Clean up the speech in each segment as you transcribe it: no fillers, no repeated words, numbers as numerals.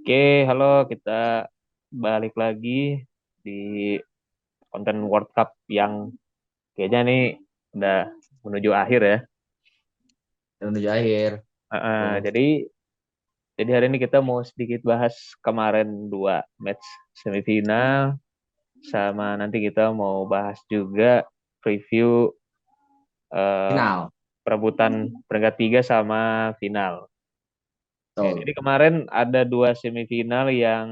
Oke, halo, kita balik lagi di konten World Cup yang kayaknya nih udah menuju akhir ya. Menuju akhir. Eh, Tuh. jadi jadi hari ini kita mau sedikit bahas kemarin dua match semifinal, sama nanti kita mau bahas juga preview eh, Final. perebutan peringkat tiga sama final. Oke, jadi Betul. kemarin ada dua semifinal yang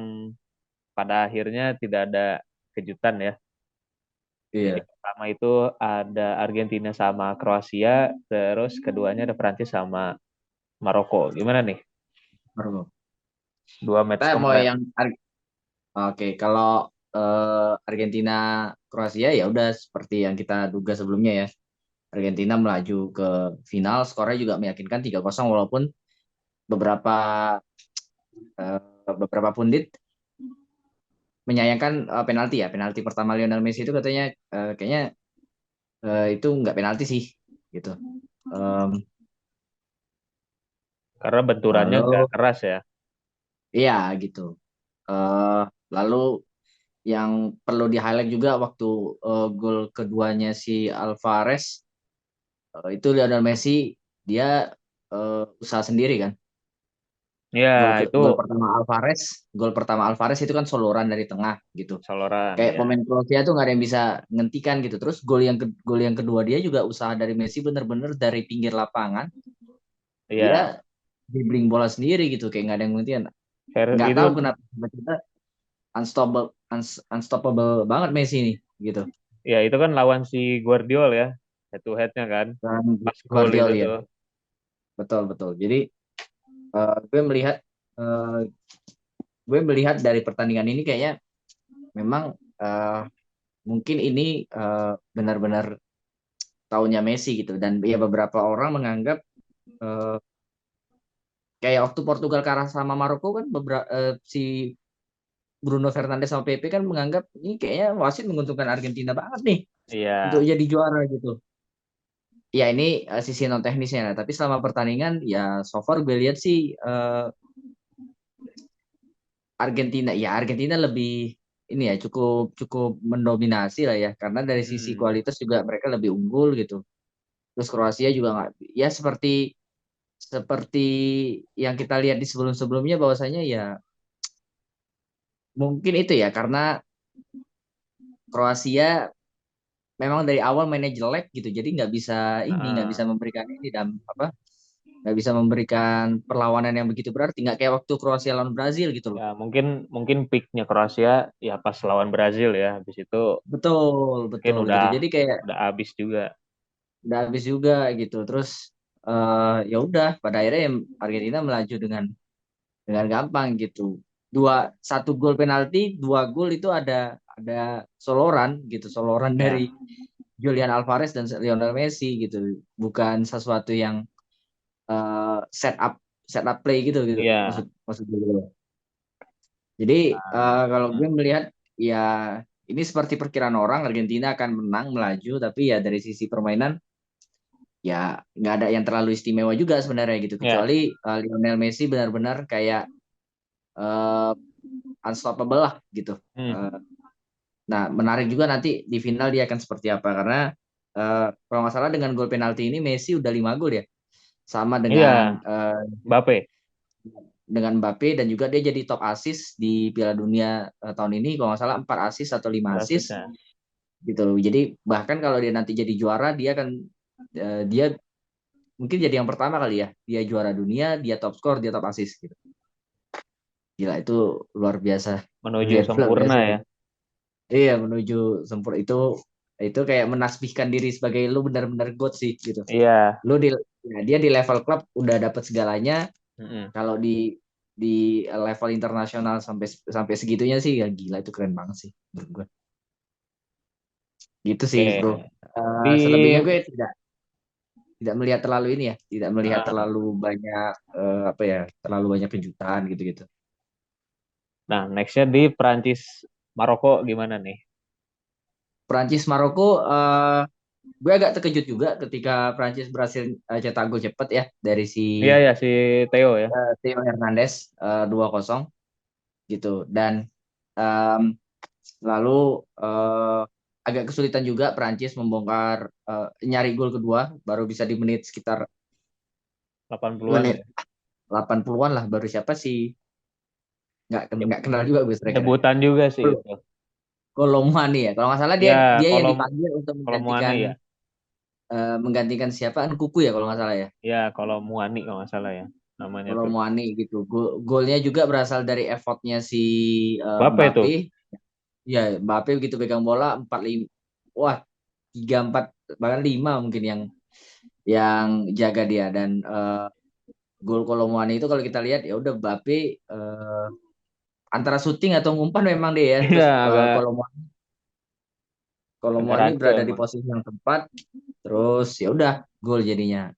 pada akhirnya tidak ada kejutan ya. Jadi Iya. pertama itu ada Argentina sama Kroasia, terus keduanya ada Prancis sama Maroko. Gimana nih Baru. dua match Kita mau kemarin? yang oke, kalau Argentina Kroasia ya udah seperti yang kita duga sebelumnya ya. Argentina melaju ke final, skornya juga meyakinkan 3-0 walaupun beberapa beberapa pundit menyayangkan penalti ya. Penalti pertama Lionel Messi itu katanya kayaknya itu nggak penalti sih gitu. Em, Karena benturannya nggak lalu keras ya. iya gitu. Eh, lalu yang perlu di highlight juga waktu gol keduanya si Alvarez itu Lionel Messi dia usaha sendiri kan. Ya, itu Gol pertama Alvarez itu kan soloran dari tengah gitu. soloran Kayak ya. pemain Kroasia tuh nggak ada yang bisa ngentikan gitu. Terus gol yang kedua dia juga usaha dari Messi bener-bener dari pinggir lapangan. Iya, Dia dribbling bola sendiri gitu kayak nggak ada yang ngentikan. Nggak itu tahu kenapa tiba-tiba unstoppable banget Messi nih gitu. ya itu kan lawan si Guardiol ya, head to headnya kan. Dan Pas gol itu Guardiola ya. tuh. Betul betul. Jadi eh, gue melihat eh, gue melihat dari pertandingan ini kayaknya memang mungkin ini benar-benar tahunnya Messi gitu dan ya beberapa orang menganggap eh, kayak waktu Portugal kalah sama Maroko kan si Bruno Fernandes sama Pepe kan menganggap ini kayaknya wasit menguntungkan Argentina banget nih untuk Iya, jadi juara gitu. Ya ini sisi non teknisnya lah. Tapi selama pertandingan ya so far gue lihat sih Argentina lebih ini ya cukup cukup mendominasi lah ya karena dari sisi hmm. kualitas juga mereka lebih unggul gitu. Terus Kroasia juga nggak ya seperti seperti yang kita lihat di sebelum-sebelumnya bahwasanya ya mungkin itu ya karena Kroasia memang dari awal mainnya jelek gitu jadi nggak Heeh. bisa memberikan ini dan apa nggak bisa memberikan perlawanan yang begitu berarti nggak kayak waktu Kroasia lawan Brazil gitu loh. Ya mungkin mungkin peaknya Kroasia ya pas lawan Brazil ya. Habis itu Betul mungkin betul udah gitu jadi kayak udah habis juga. udah habis juga gitu terus ya udah pada akhirnya ya Argentina melaju dengan gampang gitu satu gol penalti dua gol itu ada soloran gitu soloran Ya, dari Julian Alvarez dan Lionel Messi gitu bukan sesuatu yang eh, set up set up play gitu gitu iya. maksud maksud gue gitu. Jadi kalau gue melihat ya ini seperti perkiraan orang Argentina akan menang melaju tapi ya dari sisi permainan ya nggak ada yang terlalu istimewa juga sebenarnya gitu Ya, kecuali Lionel Messi benar-benar kayak uh, unstoppable lah gitu. hmm. Uh, nah menarik juga nanti di final dia akan seperti apa karena kalau nggak salah dengan gol penalti ini Messi udah 5 gol ya sama Iya, Mbappe dengan Mbappe dan juga dia jadi top assist di Piala Dunia tahun ini kalau nggak salah 4 assist atau 5 assist basisnya. gitu. Jadi bahkan kalau dia nanti jadi juara dia mungkin jadi yang pertama kali ya dia juara dunia dia top skor dia top assist gitu. Gila itu luar biasa. Menuju Luar sempurna biasa. ya. Iya menuju sempur itu kayak menasbihkan diri sebagai lu benar-benar god sih gitu. Iya. Lu di ya, dia di level klub udah dapat segalanya. Mm-mm. Kalau di level internasional sampai sampai segitunya sih ya gila itu keren banget sih menurut gue. Gitu sih bro. Oke. Di Selebihnya gue tidak tidak melihat terlalu ini ya, tidak melihat ah, terlalu banyak apa ya, terlalu banyak kejutan gitu-gitu. nah, nextnya di Prancis Maroko gimana nih? Prancis Maroko gue agak terkejut juga ketika Prancis berhasil cetak gol cepat ya dari si Iya ya si Theo ya. Theo Hernandez 2-0. gitu. Dan em, lalu agak kesulitan juga Prancis membongkar nyari gol kedua, baru bisa di menit sekitar 80-an menit ya. 80-an lah, baru siapa sih, Deb- nggak kenal juga gue striker. Debutan juga sih itu. Kolomani ya, kalau nggak salah dia Ya, dia yang kalau dipanggil untuk kalau Muani ya. menggantikan siapa, Kuku ya kalau nggak salah ya. Ya, kalau Muani kalau nggak salah ya namanya Kalau tuh. Muani gitu, golnya juga berasal dari effortnya si Berapa itu? Mbappe. Ya, Mbappe begitu pegang bola 4-5, wah 3-4 bahkan 5 mungkin yang jaga dia. Dan gol Kolomwani itu kalau kita lihat ya udah Mbappe antara syuting atau ngumpan memang dia ya. Ya, Terus agak agak Kolomwani rancu berada di emang. posisi yang tepat, terus ya udah gol jadinya.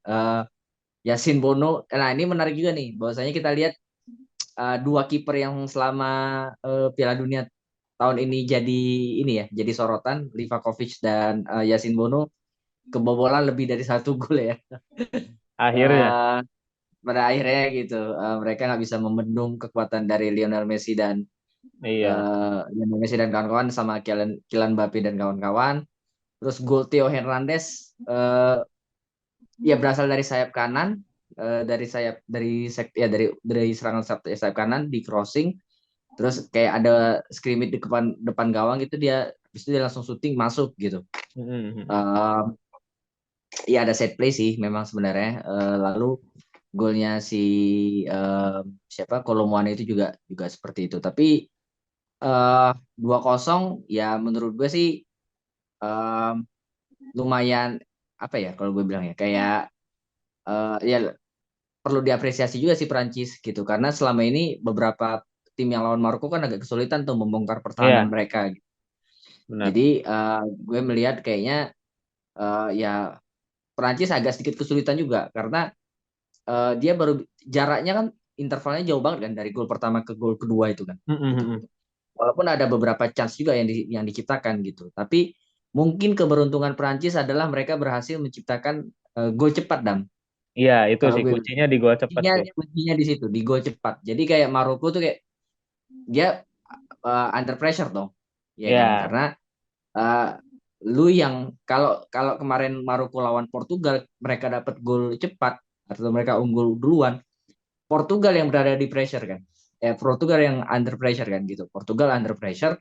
Yasin Bono, nah ini menarik juga nih bahwasanya kita lihat dua kiper yang selama Piala Dunia tahun ini jadi sorotan, Livakovic dan Yasin Bono kebobolan lebih dari satu gol ya. Akhirnya, Eh, pada akhirnya gitu mereka nggak bisa membendung kekuatan dari iya. Lionel Messi dan kawan-kawan sama Kylian Kylian Mbappe dan kawan-kawan. Terus gol Theo Hernandez ya berasal dari sayap kanan, dari sayap dari serangan sayap kanan di crossing, terus kayak ada scrimmage di depan depan gawang gitu, dia habis itu dia langsung syuting masuk gitu. Mhm. Eh, ya ada set play sih memang sebenarnya. Lalu golnya si siapa Kolomuani itu juga juga seperti itu. Tapi 2-0 ya menurut gue sih eh, lumayan apa ya kalau gue bilang ya, kayak ya perlu diapresiasi juga sih Prancis gitu, karena selama ini beberapa tim yang lawan Maroko kan agak kesulitan tuh membongkar pertahanan Iya, mereka gitu. benar. Jadi gue melihat kayaknya ya Prancis agak sedikit kesulitan juga karena dia baru jaraknya kan intervalnya jauh banget kan dari gol pertama ke gol kedua itu kan gitu. Mhm. Walaupun ada beberapa chance juga yang diciptakan gitu, tapi mungkin keberuntungan Prancis adalah mereka berhasil menciptakan gol cepat. Dan Iya, itu kalau sih gue kuncinya di gol cepat kuncinya sih. kuncinya di situ, di gol cepat. Jadi kayak Maroko tuh kayak dia under pressure dong, ya kan? Iya. Karena uh, lu yang kalau kalau kemarin Maroko lawan Portugal mereka dapat gol cepat atau mereka unggul duluan, Portugal yang berada di pressure kan. Portugal yang under pressure kan gitu. Portugal under pressure,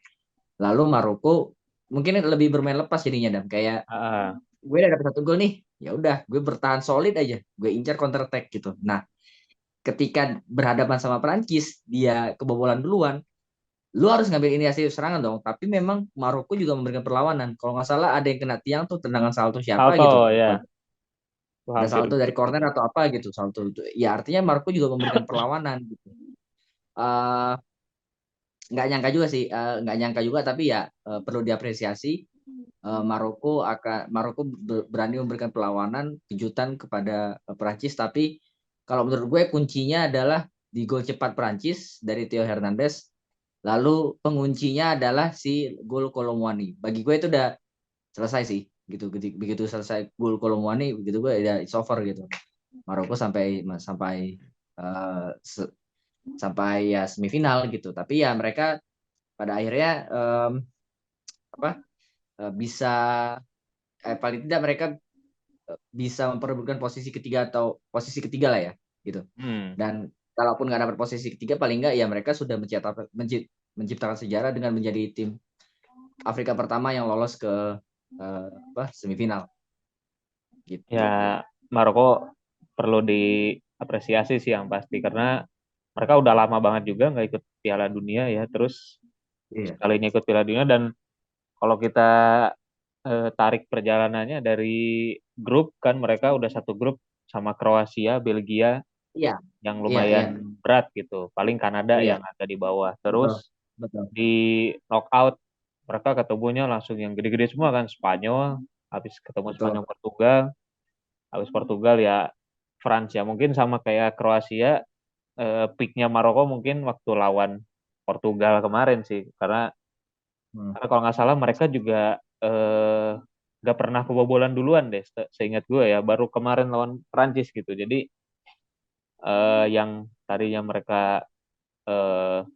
lalu Maroko mungkin lebih bermain lepas jadinya, dan kayak Ah, gue udah dapet satu gol nih, ya udah gue bertahan solid aja, gue incar counter attack gitu. Nah, ketika berhadapan sama Prancis dia kebobolan duluan, lu harus ngambil inisiatif serangan dong. Tapi memang Maroko juga memberikan perlawanan. Kalau nggak salah ada yang kena tiang tuh, tendangan salto siapa gitu. Salto ya. Tuh Ada hampir salto dari corner atau apa gitu, salto itu. Ya artinya Maroko juga memberikan perlawanan gitu. Eh, nggak nyangka juga, tapi ya perlu diapresiasi. Maroko berani memberikan perlawanan kejutan kepada Perancis. Tapi kalau menurut gue kuncinya adalah di gol cepat Perancis dari Theo Hernandez. Lalu penguncinya adalah si gol Kolomwani. Bagi gue itu udah selesai sih gitu. Begitu selesai gol Kolomwani, begitu gue ya it's over gitu. Maroko sampai sampai uh, sampai ya semifinal gitu. Tapi ya mereka pada akhirnya apa bisa paling tidak mereka bisa memperebutkan posisi ketiga atau posisi ketiga lah ya gitu. Hmm. Dan kalaupun nggak dapat posisi ketiga, paling nggak ya mereka sudah menciptakan sejarah dengan menjadi tim Afrika pertama yang lolos ke semifinal Ya, gitu. Maroko perlu diapresiasi sih yang pasti karena mereka udah lama banget juga nggak ikut Piala Dunia ya. Terus Iya. sekalinya ikut Piala Dunia dan kalau kita tarik perjalanannya dari grup kan mereka udah satu grup sama Kroasia, Belgia Iya, yang iya, iya, lumayan berat gitu. Paling Kanada iya, yang ada di bawah. Terus betul, betul, di knockout mereka ketemunya langsung yang gede-gede semua kan Spanyol, habis ketemu betul. Spanyol Portugal, habis Portugal ya France ya mungkin sama kayak Kroasia peaknya Maroko mungkin waktu lawan Portugal kemarin sih Hmm. karena kalau nggak salah mereka juga eh, nggak pernah kebobolan duluan deh seingat gue ya baru kemarin lawan Prancis gitu jadi yang tadinya mereka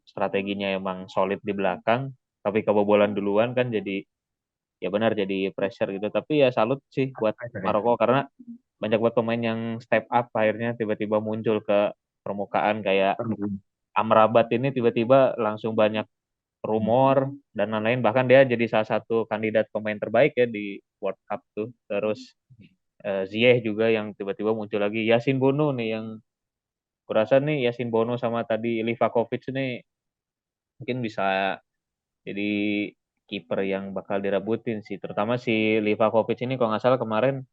strateginya emang solid di belakang, tapi kebobolan duluan kan jadi ya benar jadi pressure gitu. Tapi ya salut sih buat Maroko karena banyak buat pemain yang step up akhirnya tiba-tiba muncul ke permukaan kayak Amrabat ini tiba-tiba langsung banyak rumor dan lain-lain, bahkan dia jadi salah satu kandidat pemain terbaik ya di World Cup tuh. Terus Ziyech juga yang tiba-tiba muncul lagi, Yasin Bono nih yang kurasa nih Yasin Bono sama tadi Livakovic nih mungkin bisa jadi kiper yang bakal direbutin sih, terutama si Livakovic ini kalau nggak salah kemarin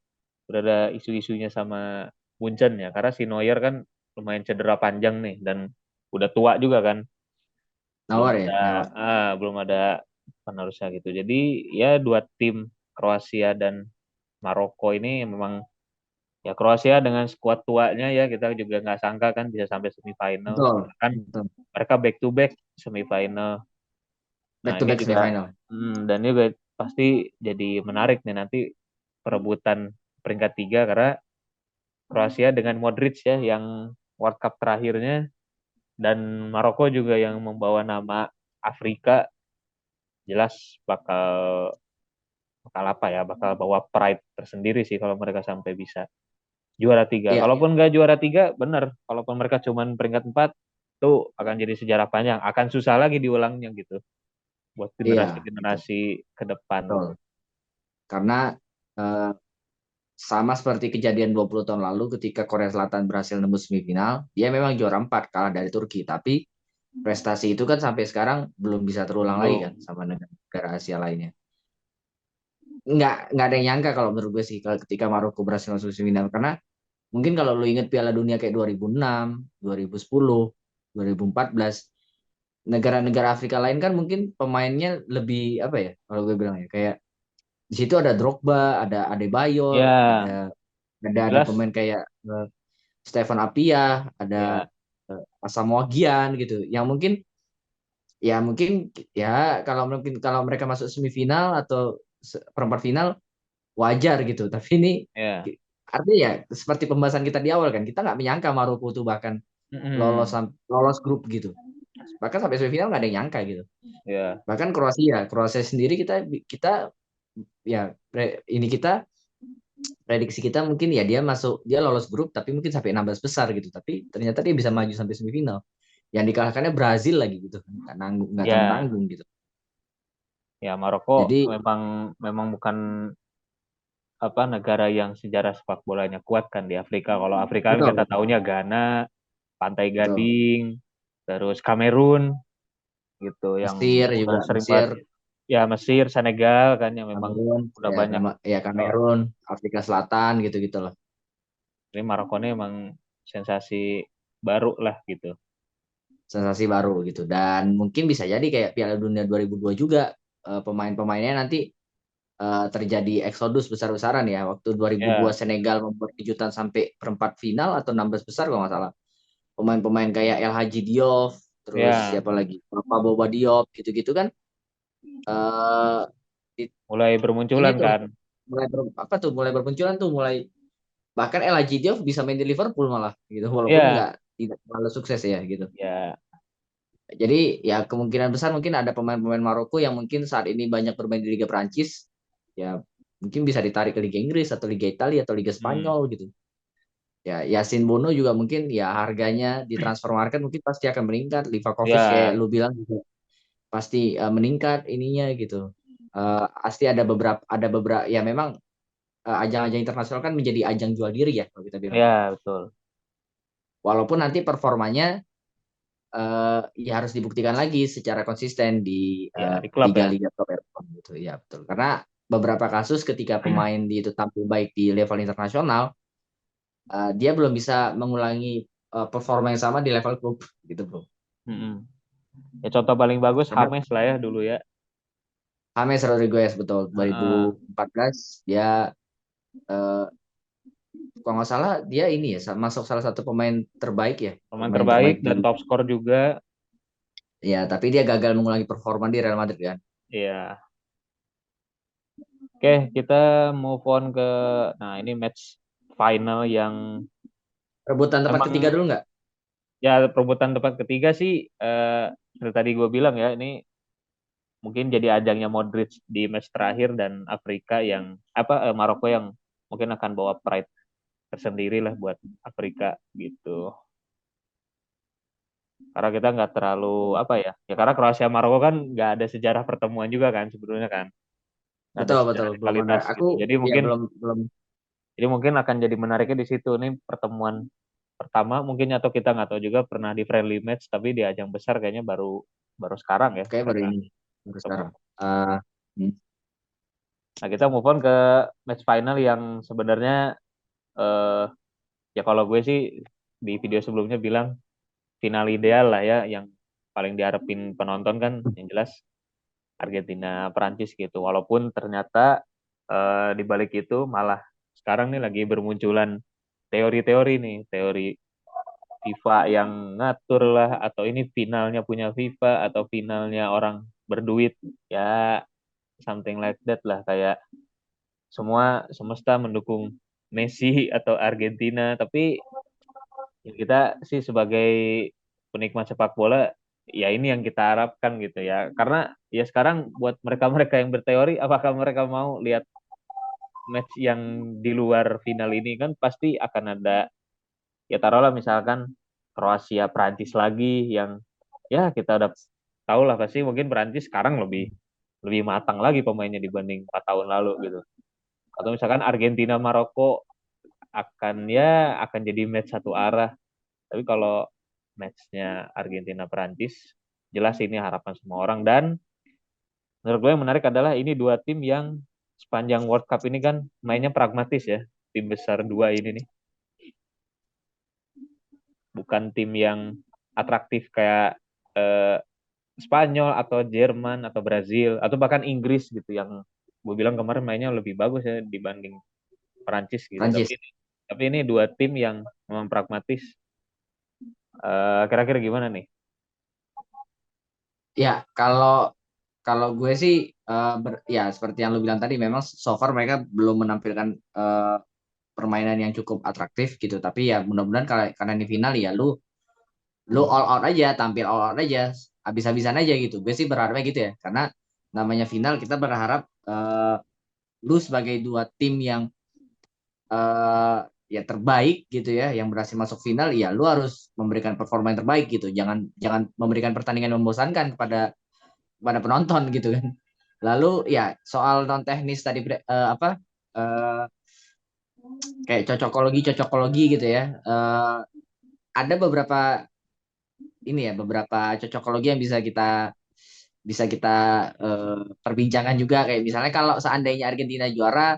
udah ada isu-isunya sama Munchen ya, karena si Neuer kan lumayan cedera panjang nih dan udah tua juga kan, belum Nawar ya, ada Nawar. belum ada penerusnya gitu. Jadi ya dua tim Kroasia dan Maroko ini memang ya Kroasia dengan skuad tuanya ya kita juga nggak sangka kan bisa sampai semifinal. Betul, Kan betul. mereka back to back semifinal. Nah Back to ini back juga semifinal. dan juga pasti jadi menarik nih nanti perebutan peringkat tiga karena Kroasia dengan Modric ya yang World Cup terakhirnya dan Maroko juga yang membawa nama Afrika, jelas bakal bakal apa ya, bakal bawa pride tersendiri sih kalau mereka sampai bisa juara tiga. Iya, Kalaupun nggak juara tiga, bener. Kalaupun mereka cuman peringkat empat, tuh akan jadi sejarah panjang. Akan susah lagi diulangnya gitu buat iya, betul, generasi-generasi ke depan gitu. betul. Karena eh, sama seperti kejadian 20 tahun lalu ketika Korea Selatan berhasil nembus semifinal, dia memang juara 4 kalah dari Turki, tapi prestasi itu kan sampai sekarang belum bisa terulang lagi kan Belum. sama negara Asia lainnya. Nggak ada yang nyangka kalau menurut gue sih kalau ketika Maroko berhasil masuk semifinal, karena mungkin kalau lu inget Piala Dunia kayak 2006, 2010, 2014, negara-negara Afrika lain kan mungkin pemainnya lebih apa ya kalau gue bilang ya, kayak di situ ada Drogba, ada Adebayor, Ya, ada jelas. pemain kayak Stefan Apia, ada Ya, Asamoah Gyan gitu. Yang mungkin ya kalau mereka masuk semifinal atau perempat final wajar gitu. Tapi ini ya. artinya ya seperti pembahasan kita di awal kan, kita nggak menyangka Maroko tuh bahkan lolos Mm-mm. lolos grup gitu. Bahkan sampai semifinal nggak ada yang nyangka gitu. Ya, Bahkan Kroasia sendiri kita kita ya ini kita prediksi kita mungkin ya dia lolos grup tapi mungkin sampai 16 besar gitu, tapi ternyata dia bisa maju sampai semifinal yang dikalahkannya Brazil lagi gitu, nggak tanggung ya, tanggung gitu. ya Maroko Jadi memang memang bukan apa negara yang sejarah sepak bolanya kuat kan di Afrika. Kalau Afrika kan betul kita betul taunya Ghana, Pantai betul. Gading, terus Kamerun gitu yang Mesir udah juga, sering Mesir, banget ya, Mesir, Senegal kan yang memang Kamerun, udah ya banyak. ya Kalau Kamerun, Afrika Selatan gitu gitu loh. ini Maroko ini emang sensasi baru lah gitu. Sensasi baru gitu, dan mungkin bisa jadi kayak Piala Dunia 2002 juga, pemain-pemainnya nanti terjadi eksodus besar-besaran ya. Waktu 2002 Ya, Senegal membuat kejutan sampai perempat final atau 16 besar kalau nggak salah. Pemain-pemain kayak El Hadji Diouf, terus ya siapa lagi? Papa Boba Diop gitu-gitu kan. eh mulai ini bermunculan tuh kan. apa tuh mulai bermunculan tuh, mulai bahkan El Hadji Diouf bisa main di Liverpool malah gitu, walaupun Ya, nggak tidak terlalu sukses ya gitu. ya, Jadi ya kemungkinan besar mungkin ada pemain-pemain Maroko yang mungkin saat ini banyak bermain di Liga Prancis, ya mungkin bisa ditarik ke Liga Inggris atau Liga Italia atau Liga hmm, Spanyol gitu. Ya Yasin Bono juga mungkin ya harganya di transfer market mungkin pasti akan meningkat. Livakovic kayak ya, lu bilang juga pasti meningkat ininya gitu. Pasti ada beberapa ya memang ajang-ajang internasional kan menjadi ajang jual diri ya kalau kita bilang. ya betul. Walaupun nanti performanya ya harus dibuktikan lagi secara konsisten di Ya di klub ya. liga-liga top Eropa gitu. Ya betul. Karena beberapa kasus ketika pemain di itu tampil baik di level internasional, dia belum bisa mengulangi performa yang sama di level klub gitu bro. Mm-mm. Ya contoh paling bagus Karena Hames lah ya dulu ya. James Rodriguez betul Heeh. 2014 dia eh, kalau nggak salah dia ini ya masuk salah satu Pemain pemain terbaik terbaik di dan top skor juga. ya, tapi dia gagal mengulangi performa di Real Madrid kan. Ya, oke, kita move on ke nah ini match final yang Rebutan tempat ketiga emang dulu nggak? ya perebutan tempat ketiga sih seperti tadi gue bilang ya, ini mungkin jadi ajangnya Modric di match terakhir, dan Afrika yang Maroko yang mungkin akan bawa pride tersendiri lah buat Afrika gitu. Karena kita nggak terlalu apa ya, ya karena Kroasia Maroko kan nggak ada sejarah pertemuan juga kan sebetulnya kan, nggak ada Betul betul, sejarah belum ada. rivalitas Aku gitu. ya belum belum. Jadi mungkin akan jadi menariknya di situ, nih pertemuan pertama mungkin, atau kita nggak tahu juga, pernah di friendly match tapi di ajang besar kayaknya baru baru sekarang ya Kayak baru mereka ini, baru ketemu. sekarang. Eh, hmm. Nah kita move on ke match final yang sebenarnya eh, ya kalau gue sih di video sebelumnya bilang final ideal lah ya, yang paling diharapin penonton kan yang jelas Argentina Perancis gitu. Walaupun ternyata di balik itu malah sekarang nih lagi bermunculan teori-teori nih, teori FIFA yang ngatur lah, atau ini finalnya punya FIFA atau finalnya orang berduit, ya something like that lah, kayak semua semesta mendukung Messi atau Argentina. Tapi ya kita sih sebagai penikmat sepak bola, ya ini yang kita harapkan gitu ya, karena ya sekarang buat mereka-mereka yang berteori, apakah mereka mau lihat match yang di luar final ini? Kan pasti akan ada, ya taruhlah misalkan Kroasia Prancis lagi, yang ya kita udah tahu lah pasti mungkin Prancis sekarang lebih lebih matang lagi pemainnya dibanding 4 tahun lalu gitu. Atau misalkan Argentina Maroko, akan jadi match satu arah. Tapi kalau matchnya Argentina Perancis, jelas ini harapan semua orang. Dan menurut gue yang menarik adalah ini dua tim yang sepanjang World Cup ini kan mainnya pragmatis ya. Tim besar dua ini nih, bukan tim yang atraktif kayak eh, Spanyol atau Jerman atau Brazil atau bahkan Inggris gitu, yang gue bilang kemarin mainnya lebih bagus ya dibanding Perancis gitu. Prancis. Tapi ini dua tim yang memang pragmatis. Kira-kira gimana nih? Ya, kalau kalau gue sih ya seperti yang lu bilang tadi, memang so far mereka belum menampilkan eh, permainan yang cukup atraktif gitu. Tapi ya mudah-mudahan karena ini final ya lu lu all out aja, tampil all out aja, habis-habisan aja gitu. Gue sih berharapnya gitu ya. Karena namanya final, kita berharap lu sebagai dua tim yang eh, ya terbaik gitu ya, yang berhasil masuk final, ya lu harus memberikan performa yang terbaik gitu. Jangan jangan memberikan pertandingan yang membosankan kepada penonton gitu kan. Lalu ya soal non teknis tadi, eh, kayak cocokologi gitu ya. Ada beberapa ini ya, beberapa cocokologi yang bisa kita perbincangkan juga, kayak misalnya kalau seandainya Argentina juara,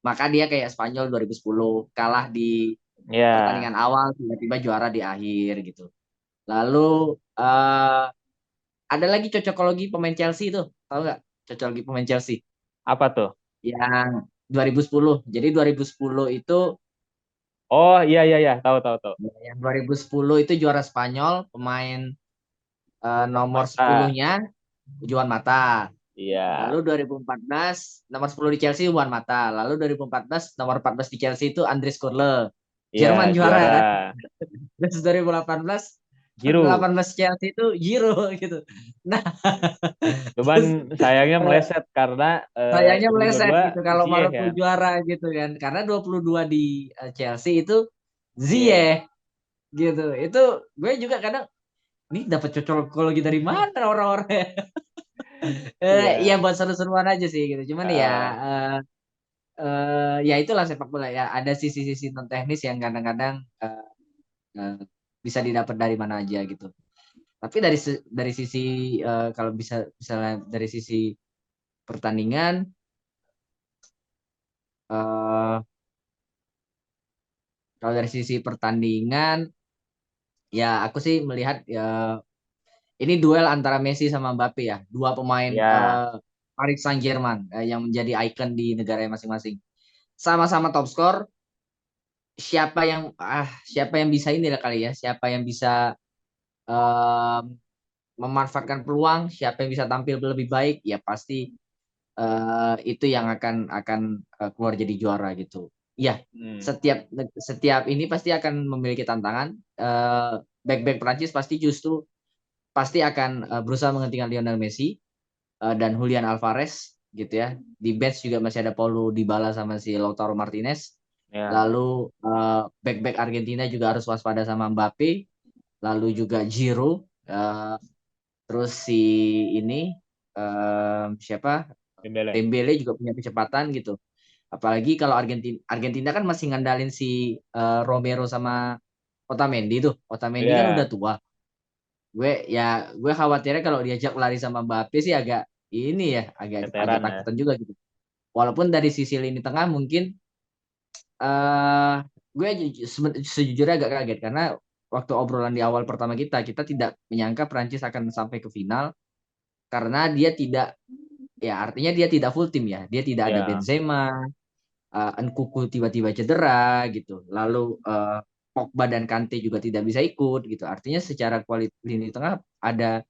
maka dia kayak Spanyol 2010 kalah di Ya, pertandingan awal, tiba-tiba juara di akhir gitu. Lalu ada lagi cocokologi pemain Chelsea itu, tahu nggak? Cocokologi pemain Chelsea apa tuh? yang 2010. Jadi 2010 itu, Oh iya iya iya, tahu tahu tahu. yang 2010 itu juara Spanyol, pemain nomor Mata. 10-nya Juan Mata. Iya. Lalu 2014 nomor 10 di Chelsea Juan Mata. Lalu 2014 nomor 14 di Chelsea itu Andries Kurle. Iya, Jerman juara juara. kan. Terus 2018 Giroud. 18 Chelsea itu Giro gitu. Nah, Cuman terus sayangnya meleset karena sayangnya meleset 2022 gitu kalau Ziyech Maroko ya. juara gitu kan. Karena 22 di Chelsea itu Ziyech. Ziyech gitu. Itu gue juga kadang, ini dapat cocokologi dari mana orang-orang. Ya Iya. buat seru-seruan aja sih gitu. Cuman ya Eh, eh, ya itulah sepak bola ya. Ada sisi-sisi non teknis yang kadang-kadang eh, bisa didapat dari mana aja gitu. Tapi dari sisi kalau misalnya dari sisi pertandingan, eh, kalau dari sisi pertandingan ya aku sih melihat ya ini duel antara Messi sama Mbappe ya, dua pemain ya. Paris Saint-Germain yang menjadi ikon di negara masing-masing. Sama-sama top skor, siapa yang bisa ini lah kali ya, siapa yang bisa eh, memanfaatkan peluang, siapa yang bisa tampil lebih baik, ya pasti itu yang akan keluar jadi juara gitu. Iya, Hmm. setiap setiap ini pasti akan memiliki tantangan. Back-back Prancis pasti akan berusaha menghentikan Lionel Messi dan Julian Alvarez gitu ya. Di bench juga masih ada Paulo Dybala sama si Lautaro Martinez. Ya. Lalu back-back Argentina juga harus waspada sama Mbappe. Lalu juga Giroud. Terus si ini siapa? Dembele. Dembele juga punya kecepatan gitu. Apalagi kalau Argentina Argentina kan masih ngandalin si Romero sama Otamendi tuh. Otamendi kan udah Ya, tua. Gue khawatirnya kalau diajak lari sama Mbappe sih agak ini ya, agak agak veteran ya. takutan juga gitu. Walaupun dari sisi lini tengah mungkin eh gue sejujurnya agak kaget karena waktu obrolan di awal pertama kita tidak menyangka Prancis akan sampai ke final karena dia tidak, ya artinya dia tidak full tim ya. Dia tidak ada Ya. Benzema, Nkunku tiba-tiba cedera gitu. Lalu Pogba dan Kante juga tidak bisa ikut gitu. Artinya secara kualitas lini tengah ada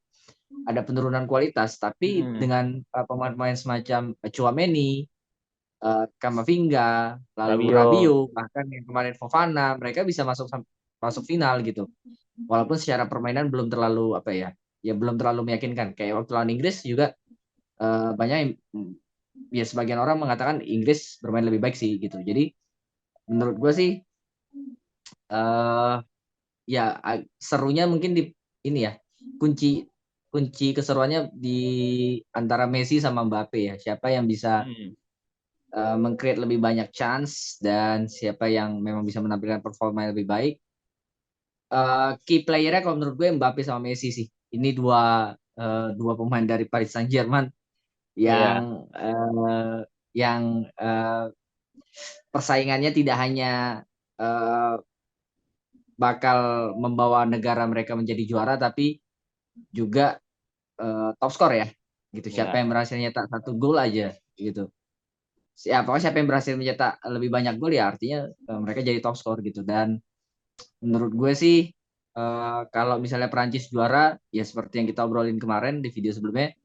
penurunan kualitas, tapi Hmm. dengan pemain-pemain semacam Chouameni, Kamavinga, lalu Rabiot. Rabiot, bahkan yang kemarin Fofana, mereka bisa masuk final gitu. Walaupun secara permainan belum terlalu apa ya, ya belum terlalu meyakinkan. Kayak waktu lawan Inggris juga banyak yang, ya sebagian orang mengatakan Inggris bermain lebih baik sih gitu. Jadi menurut gue sih eh ya serunya mungkin di ini ya, kunci kunci keseruannya di antara Messi sama Mbappe ya. Siapa yang bisa Hmm. meng-create lebih banyak chance dan siapa yang memang bisa menampilkan performa yang lebih baik. Key playernya kalau menurut gue Mbappe sama Messi sih. Ini dua pemain dari Paris Saint-Germain Iya. yang yang persaingannya tidak hanya uh, bakal membawa negara mereka menjadi juara, tapi juga top skor ya gitu. Siapa Ya. yang berhasil nyetak satu gol aja gitu. Siapa yang berhasil mencetak lebih banyak gol ya artinya mereka jadi top skor gitu. Dan menurut gue sih kalau misalnya Prancis juara ya seperti yang kita obrolin kemarin di video sebelumnya,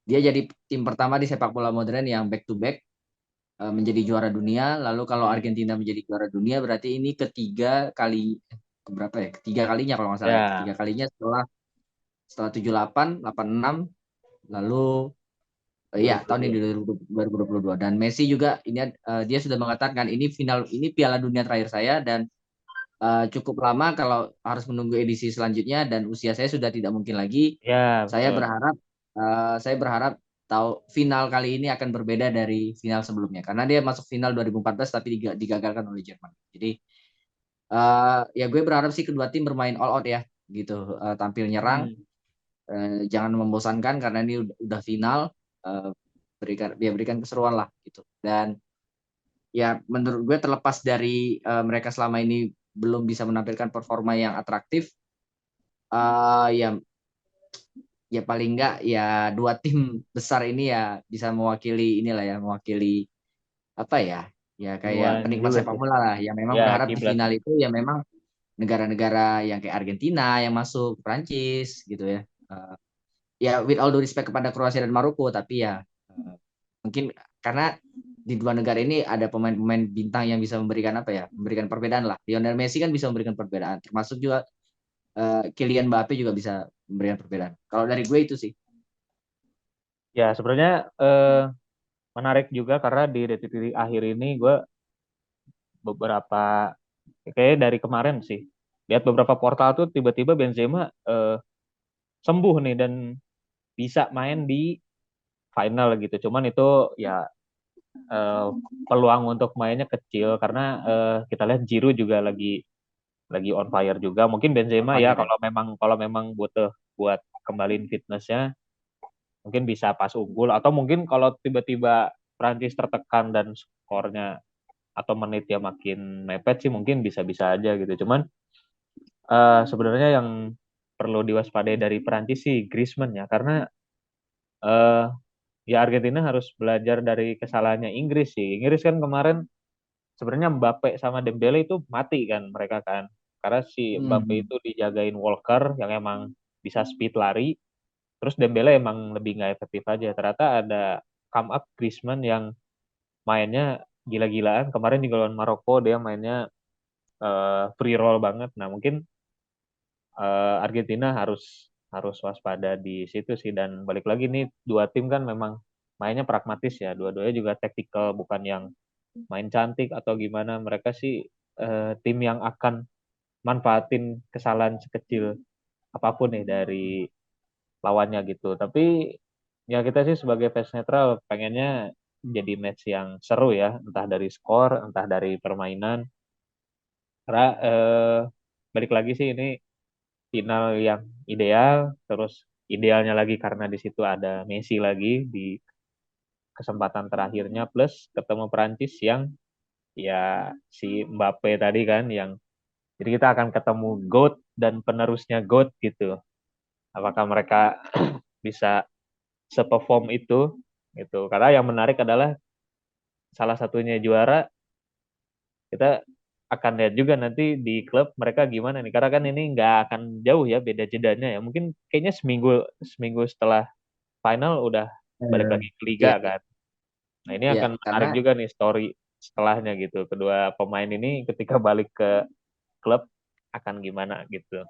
dia jadi tim pertama di sepak bola modern yang back to back menjadi juara dunia. Lalu kalau Hmm. Argentina menjadi juara dunia berarti ini ketiga kali, berapa ya? Ketiga kalinya kalau nggak salah ya. Ketiga Ya. kalinya setelah setelah 78, 86, lalu ya tahun ini 2022. 2022. Dan Messi juga ini dia sudah mengatakan ini Piala Dunia terakhir saya dan cukup lama kalau harus menunggu edisi selanjutnya dan usia saya sudah tidak mungkin lagi. Ya, Saya betul. berharap saya berharap tahu final kali ini akan berbeda dari final sebelumnya karena dia masuk final 2014 tapi digagalkan oleh Jerman. Jadi ya gue berharap sih kedua tim bermain all out ya gitu. Tampil nyerang, Hmm. jangan membosankan karena ini udah final. eh, berikan keseruan lah gitu. Dan ya menurut gue terlepas dari mereka selama ini belum bisa menampilkan performa yang atraktif, ya ya paling enggak ya dua tim besar ini ya bisa mewakili inilah ya, mewakili apa ya, ya kayak Nuan penikmat juga sepak sih. bola lah yang memang Ya, berharap di kiblat. final itu ya memang negara-negara yang kayak Argentina yang masuk, Prancis gitu ya. Eh, ya with all due respect kepada Kroasia dan Maroko, tapi ya mungkin karena di dua negara ini ada pemain-pemain bintang yang bisa memberikan apa ya, memberikan perbedaan lah. Lionel Messi kan bisa memberikan perbedaan, termasuk juga Kylian Mbappe juga bisa memberikan perbedaan. Kalau dari gue itu sih. Ya, sebenarnya menarik juga karena di detik-detik akhir ini gue beberapa kayak dari kemarin sih lihat beberapa portal tuh tiba-tiba Benzema sembuh nih dan bisa main di final gitu. Cuman itu ya eh, peluang untuk mainnya kecil karena kita lihat Giroud juga lagi on fire juga. Mungkin On Benzema ya fire ya. kalau memang butuh buat kembaliin fitnessnya mungkin bisa pas unggul atau mungkin kalau tiba-tiba Prancis tertekan dan skornya atau menitnya makin mepet sih mungkin bisa-bisa aja gitu. Cuman sebenarnya yang perlu diwaspadai dari Prancis sih Griezmann ya karena eh, ya Argentina harus belajar dari kesalahannya Inggris sih. Inggris kan kemarin sebenarnya Mbappe sama Dembele itu mati kan mereka kan. Karena si Mbappe Hmm. itu dijagain Walker yang emang bisa speed lari. Terus Dembele emang lebih nggak efektif aja. Ternyata ada come up Griezmann yang mainnya gila-gilaan. Kemarin juga lawan Maroko dia mainnya free roll banget. Nah, mungkin Argentina harus harus waspada di situ sih. Dan balik lagi nih, dua tim kan memang mainnya pragmatis ya. Dua-duanya juga tactical, bukan yang main cantik atau gimana. Mereka sih tim yang akan manfaatin kesalahan sekecil apapun nih dari lawannya gitu. Tapi ya kita sih sebagai fans netral pengennya jadi match yang seru ya, entah dari skor, entah dari permainan. Karena balik lagi sih ini final yang ideal, terus idealnya lagi karena di situ ada Messi lagi di kesempatan terakhirnya, plus ketemu Prancis yang ya si Mbappe tadi kan yang jadi kita akan ketemu GOAT dan penerusnya GOAT gitu. Apakah mereka bisa seperform itu gitu. Karena yang menarik adalah salah satunya juara, kita akan lihat juga nanti di klub mereka gimana nih. Karena kan ini nggak akan jauh ya beda jedanya ya. Mungkin kayaknya seminggu seminggu setelah final udah balik Eh, lagi ke liga ya, kan. Nah ini ya, akan menarik karena juga nih story setelahnya gitu. Kedua pemain ini ketika balik ke klub akan gimana gitu.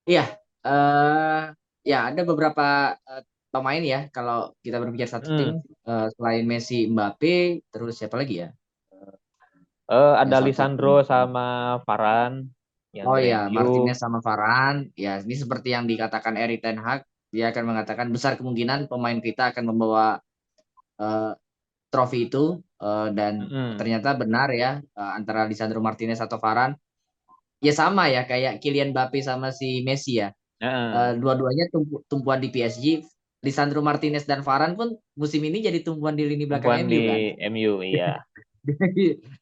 iya, eh ya ada beberapa eh, pemain ya kalau kita berbicara satu tim Hmm. selain Messi, Mbappe, terus siapa lagi ya? Ada Yang satu tim. Lisandro sama Varane yang Oh dari ya, MU. Martinez sama Varane. Ya, ini seperti yang dikatakan Erik ten Hag, dia akan mengatakan besar kemungkinan pemain kita akan membawa eh, trofi itu dan Hmm. ternyata benar ya antara Lisandro Martinez atau Varane. Ya sama ya kayak Kylian Mbappe sama si Messi ya. Nah, Dua-duanya tumpuan di PSG. Lisandro Martinez dan Varane pun musim ini jadi tumpuan di lini belakang tumpuan MU di kan. MU iya.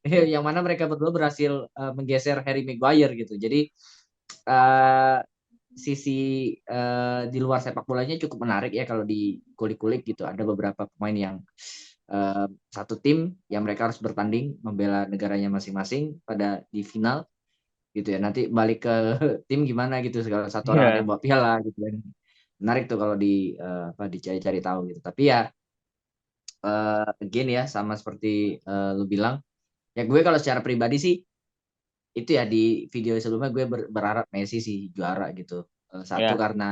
Yang mana mereka berdua berhasil menggeser Harry Maguire gitu. Jadi uh, sisi di luar sepak bolanya cukup menarik ya kalau di kulik-kulik gitu. Ada beberapa pemain yang satu tim yang mereka harus bertanding membela negaranya masing-masing pada di final gitu ya. Nanti balik ke tim gimana gitu. Segala satu orang ada Iya. yang bawa piala gitu kan. Menarik tuh kalau di apa dicari-cari tahu gitu. Tapi ya again ya sama seperti lu bilang. Ya gue kalau secara pribadi sih itu ya di video sebelumnya gue berharap Messi sih juara gitu. Satu Ya. karena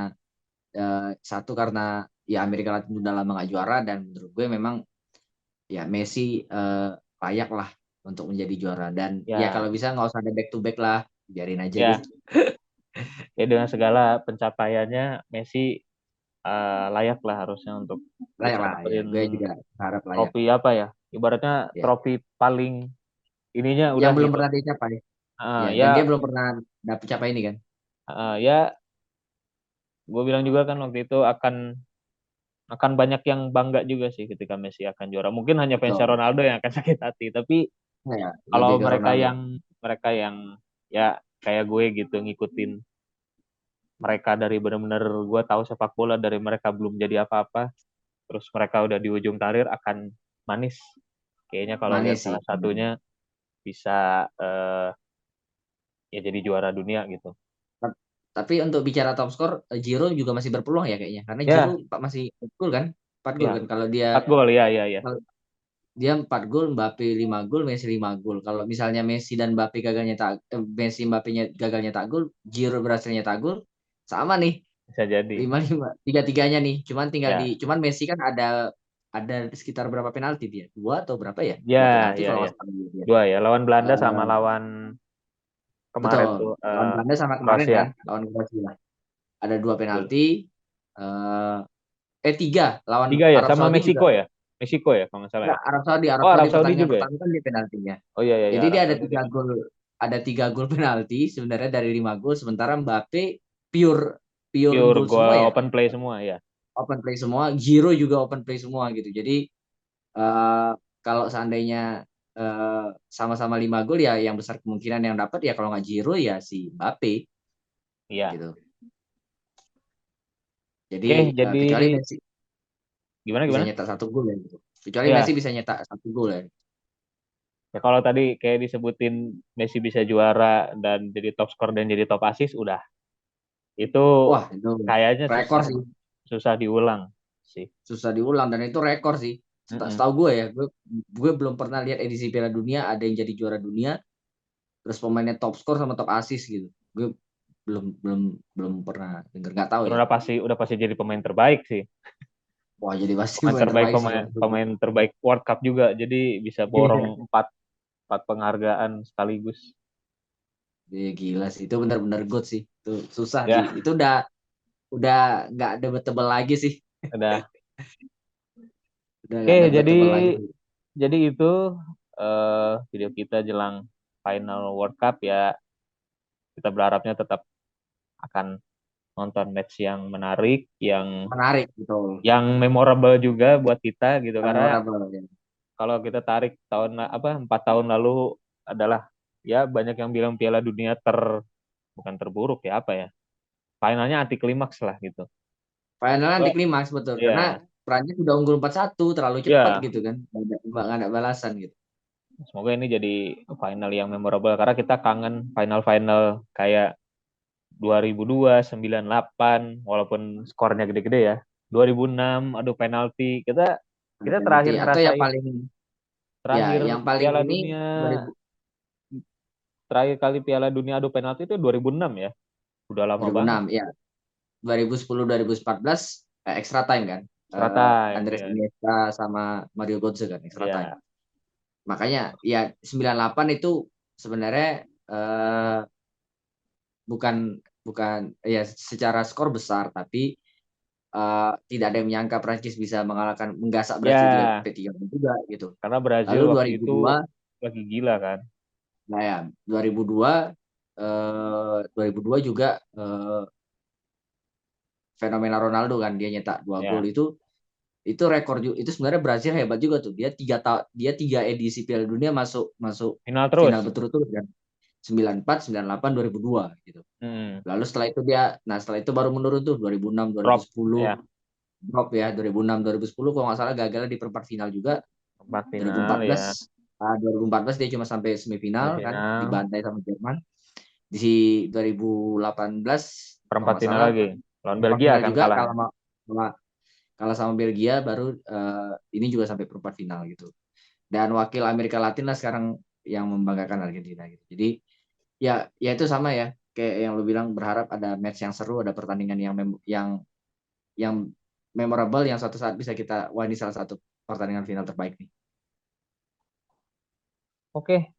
satu karena ya Amerika Latin udah lama gak juara dan menurut gue memang ya Messi layak lah untuk menjadi juara dan ya Ya. kalau bisa nggak usah ada back to back lah biarin aja Ya. gitu Ya dengan segala pencapaiannya Messi layak lah harusnya untuk layak bisa lah ya dapetin gue juga harap layak trofi apa ya? Ibaratnya ya trofi paling ininya yang udah belum gitu. pernah dicapai ya dan dia Ya, belum pernah dapet capai ini kan ya, gue bilang juga kan waktu itu akan banyak yang bangga juga sih ketika Messi akan juara. Mungkin hanya fansnya betul Ronaldo yang akan sakit hati, tapi ya kalau lebih ke mereka Ronaldo yang ya kayak gue gitu ngikutin mereka dari benar-benar gue tahu sepak bola dari mereka belum jadi apa-apa, terus mereka udah di ujung karir akan manis. Kayaknya kalau lihat manis sih salah satunya bisa ya jadi juara dunia gitu. tapi untuk bicara top skor Giro juga masih berpeluang ya kayaknya karena Giro Ya, masih 4 gol kan 4 gol ya, kan kalau dia 4 gol ya, ya, ya. dia 4 gol, Mbappe 5 gol, Messi 5 gol. Kalau misalnya Messi dan Mbappe Messi Mbappe-nya gagal nyetak gol, Giroud berhasil nyetak gol, sama nih Bisa jadi. 5-5 tiga-tiganya nih. Ya, Cuman Messi kan ada sekitar berapa penalti dia? Dua atau berapa ya? ya, Dua penalti ya, kalau ya. nggak salah dia. Dua ya, lawan Belanda sama Eh, lawan kemarin betul. tuh Lawan Belanda sama kemarin Kroasia. kan, lawan Kroasia. Ada dua Betul. penalti. Eh, tiga lawan Tiga ya, Arab sama Saudi juga. Meksiko ya. Meksiko ya kalau nggak salah ya. Nggak, Arab Oh, Saudi Arab Saudi pertandingan juga ya. pertama kan dia penaltinya. Oh iya, iya, iya, Jadi Arab dia Saudi deh. ada 3 gol penalti sebenarnya dari 5 gol. Sementara Mbappe pure pure Pure gol semua gol ya, open play semua ya. open play semua. Giro juga open play semua gitu. Jadi eh, kalau seandainya sama-sama 5 gol ya, yang besar kemungkinan yang dapat ya kalau nggak Giro ya si Mbappe Iya. gitu. Jadi Oke, jadi kecuali Messi gimana bisa gimana? nyetak 1 gol ya gitu. Kecuali Messi Ya, bisa nyetak 1 gol ya. ya kalau tadi kayak disebutin Messi bisa juara dan jadi top skor dan jadi top assist udah. Itu Wah itu kayaknya rekor susah sih, susah diulang sih. susah diulang dan itu rekor sih. Mm-mm. Setahu gue ya, gue belum pernah lihat edisi Piala Dunia ada yang jadi juara dunia, terus pemainnya top skor sama top assist gitu. Gue belum belum belum pernah denger, nggak tahu ya. Udah pasti jadi pemain terbaik sih. Wah, jadi pasti Pemain pemain terbaik terbaik sih pemain kalau itu. pemain terbaik World Cup juga. Jadi bisa borong empat penghargaan sekaligus. Dia gila sih, itu benar-benar good sih. Itu susah sih. Ya, Itu udah nggak debatable lagi sih. udah. Udah Oke, nggak jadi debatable lagi sih. itu video kita jelang final World Cup ya. Kita berharapnya tetap akan nonton match yang menarik, yang Menarik gitu. memorable juga buat kita gitu. Karena Memorable ya. kalau kita tarik 4 tahun lalu adalah ya banyak yang bilang Piala Dunia bukan terburuk ya apa ya. Finalnya anti klimaks lah gitu. Final anti Oh, klimaks betul, karena iya, Prancis udah unggul 4-1 terlalu cepat ya. gitu kan. Nggak ada balasan gitu. Semoga ini jadi final yang memorable karena kita kangen final-final kayak 2002, 98 walaupun skornya gede-gede ya. 2006 adu penalti. Kita Ada kita penalti terakhir atau yang ngerasain paling ya terakhir yang paling Piala ini Dunia 2000, terakhir kali Piala Dunia adu penalti itu 2006 ya. Udah lama banget. 2006 ya. 2010 2014 extra time kan. Extra time Andres ya. Iniesta sama Mario Götze kan extra time. Ya, Makanya ya 98 itu sebenarnya bukan bukan ya secara skor besar, tapi tidak ada yang menyangka Prancis bisa menggasak Brasil ya, 3 juga gitu. karena Brazil Lalu waktu itu 2002, lagi gila kan. nah ya 2002 2002 juga fenomena Ronaldo kan, dia nyetak 2 gol Ya, itu rekor juga, itu sebenarnya Brazil hebat juga tuh, dia tiga edisi Piala Dunia masuk masuk final final terus. berturut-turut kan, 94 98 2002 gitu. Hmm, Lalu setelah itu baru menurun tuh 2006 drop 2010 ya, drop ya, 2006 2010 kalau nggak salah gagal di perempat final juga. empat final ya, 2014 2014 dia cuma sampai semifinal kan, semifinal, dibantai sama Jerman. Di 2018 kalau perempat nggak final salah lagi. Lawan perempat Belgia final kan juga, kalahnya. kalah sama Belgia, baru ini juga sampai perempat final gitu. Dan wakil Amerika Latin lah sekarang yang membanggakan Argentina gitu. Jadi ya itu sama ya, kayak yang lu bilang, berharap ada match yang seru, ada pertandingan yang memorable, yang suatu saat bisa kita, wah ini salah satu pertandingan final terbaik nih. Oke,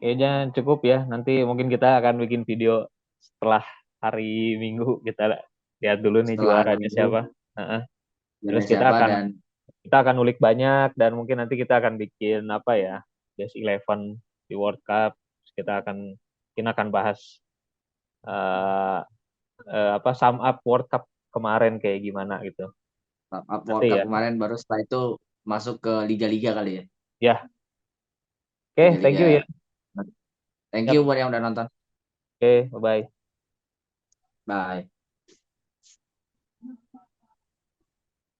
kayaknya cukup ya. Nanti mungkin kita akan bikin video setelah hari Minggu. Kita lihat dulu nih Setelah hari juaranya Minggu siapa. Heeh. ada Terus kita siapa, akan dan kita akan ulik banyak dan mungkin nanti kita akan bikin apa ya, best 11 di World Cup. Terus kita akan bahas eh apa sum up World Cup kemarin kayak gimana gitu. up Nanti World Cup ya. kemarin, baru setelah itu masuk ke liga-liga kali ya. Ya, oke, thank you ya. Liga-liga. Thank Yap. you buat yang udah nonton. Oke, bye-bye. Bye.